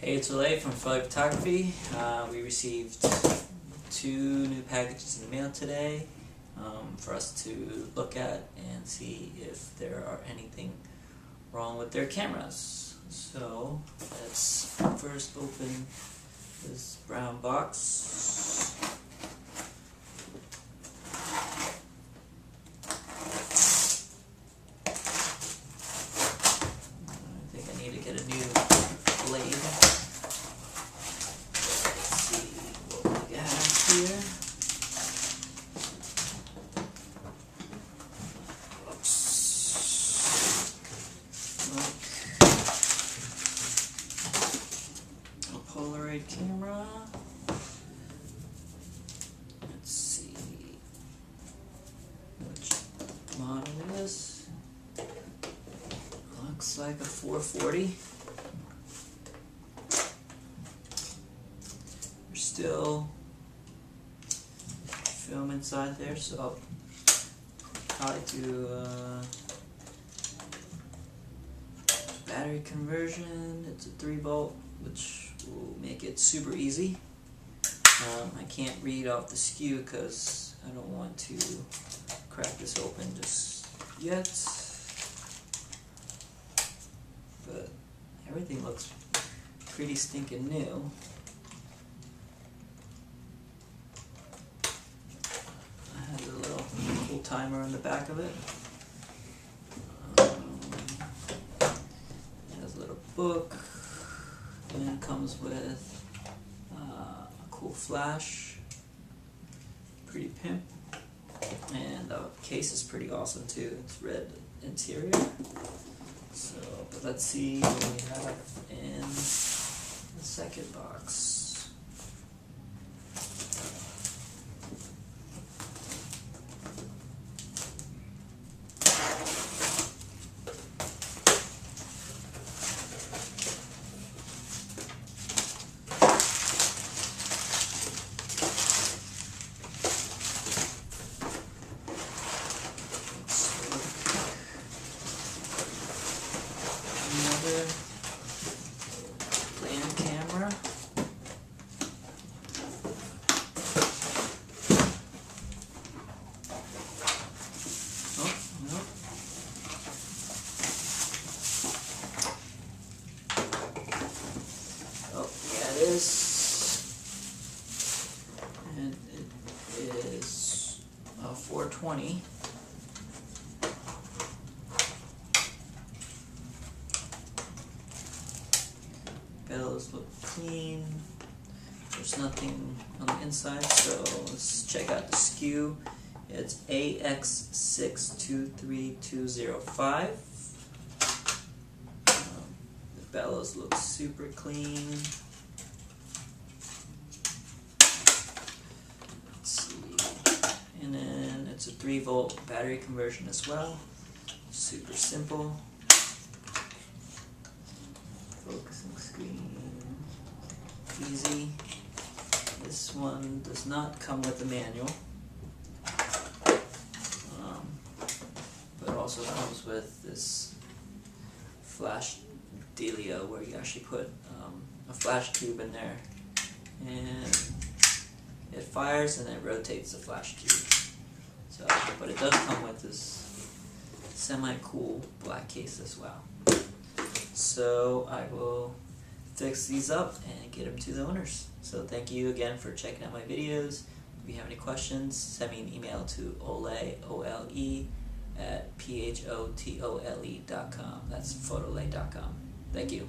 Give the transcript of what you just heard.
Hey, it's Olay from Photography. We received 2 new packages in the mail today for us to look at and see if there are anything wrong with their cameras. So let's first open this brown box. I think I need to get a new blade. Let's see what we got here. Look. A Polaroid camera. Let's see which model it is. Looks like a 440. There's still film inside there, so I'll probably do battery conversion. It's a 3-volt, which will make it super easy. I can't read off the SKU because I don't want to crack this open just yet. But everything looks pretty stinking new. It has a little cool timer on the back of it. It has a little book, and it comes with a cool flash, pretty pimp, and the case is pretty awesome too. It's red interior. So, but let's see what we have in the second box. Another land camera. Oh, no. Oh, yeah, it is. And it is 420. Bells look clean. There's nothing on the inside, so let's check out the SKU. It's AX623205. The bellows look super clean. Let's see. And then it's a 3-volt battery conversion as well. Super simple. Focusing screen, easy. This one does not come with a manual, but also comes with this flash dealio where you actually put a flash tube in there, and it fires and it rotates the flash tube. So, but it does come with this semi-cool black case as well. So I will fix these up and get them to the owners. So thank you again for checking out my videos. If you have any questions, send me an email to ole, O-L-E, at PhotOle.com. That's photole.com. Thank you.